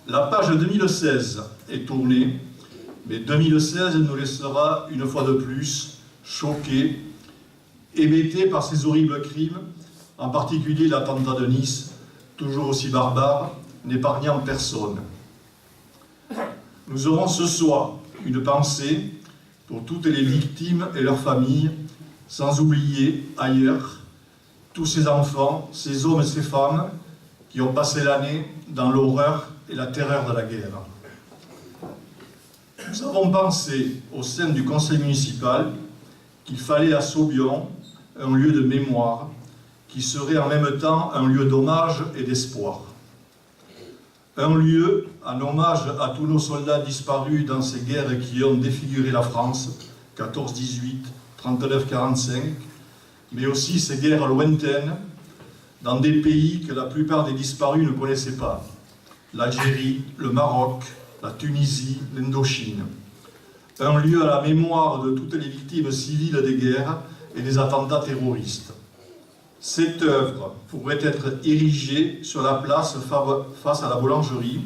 La page 2016 est tournée, mais 2016 nous laissera une fois de plus choqués, hébétés par ces horribles crimes, en particulier l'attentat de Nice, toujours aussi barbare, n'épargnant personne. Nous aurons ce soir une pensée pour toutes les victimes et leurs familles, sans oublier ailleurs tous ces enfants, ces hommes et ces femmes qui ont passé l'année dans l'horreur et la terreur de la guerre. Nous avons pensé au sein du conseil municipal qu'il fallait à Saubion un lieu de mémoire qui serait en même temps un lieu d'hommage et d'espoir. Un lieu en hommage à tous nos soldats disparus dans ces guerres qui ont défiguré la France, 14-18, 39-45, mais aussi ces guerres lointaines dans des pays que la plupart des disparus ne connaissaient pas. L'Algérie, le Maroc, la Tunisie, l'Indochine. Un lieu à la mémoire de toutes les victimes civiles des guerres et des attentats terroristes. Cette œuvre pourrait être érigée sur la place face à la boulangerie,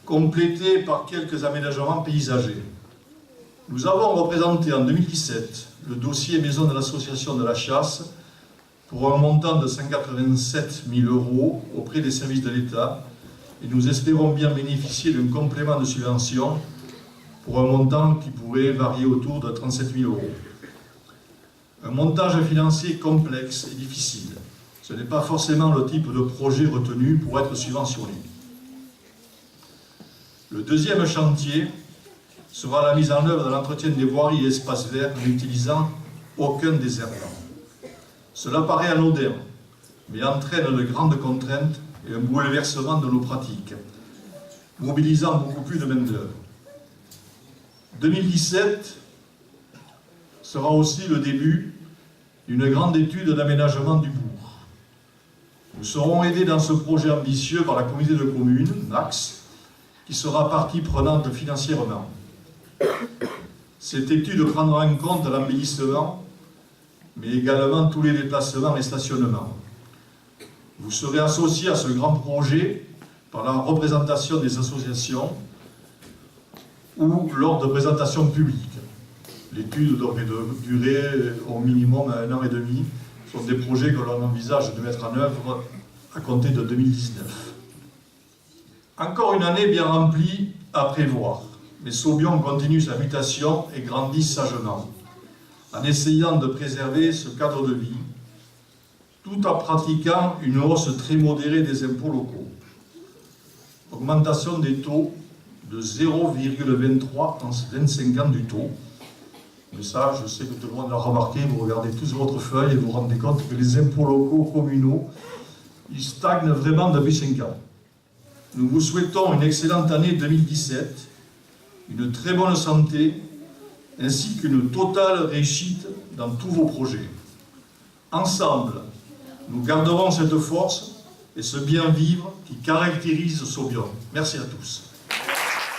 complétée par quelques aménagements paysagers. Nous avons représenté en 2017 le dossier maison de l'association de la chasse pour un montant de 187 000 € auprès des services de l'État et nous espérons bien bénéficier d'un complément de subvention pour un montant qui pourrait varier autour de 37 000 €. Un montage financier complexe et difficile. Ce n'est pas forcément le type de projet retenu pour être subventionné. Le deuxième chantier sera la mise en œuvre de l'entretien des voiries et espaces verts n'utilisant aucun désherbant. Cela paraît anodin, mais entraîne de grandes contraintes et un bouleversement de nos pratiques, mobilisant beaucoup plus de main-d'œuvre. 2017 sera aussi le début d'une grande étude d'aménagement du bourg. Nous serons aidés dans ce projet ambitieux par la communauté de communes, NAX, qui sera partie prenante financièrement. Cette étude prendra en compte l'embellissement, mais également tous les déplacements et stationnements. Vous serez associés à ce grand projet par la représentation des associations ou lors de présentations publiques. L'étude devrait durer au minimum 1 an et demi. Ce sont des projets que l'on envisage de mettre en œuvre à compter de 2019. Encore une année bien remplie à prévoir, mais Saubion continue sa mutation et grandit sagement, en essayant de préserver ce cadre de vie, tout en pratiquant une hausse très modérée des impôts locaux. Augmentation des taux de 0,23 en 25 ans du taux. Mais ça, je sais que tout le monde l'a remarqué, vous regardez tous votre feuille et vous vous rendez compte que les impôts locaux communaux, ils stagnent vraiment depuis 5 ans. Nous vous souhaitons une excellente année 2017, une très bonne santé, ainsi qu'une totale réussite dans tous vos projets. Ensemble, nous garderons cette force et ce bien-vivre qui caractérise Saubion. Merci à tous.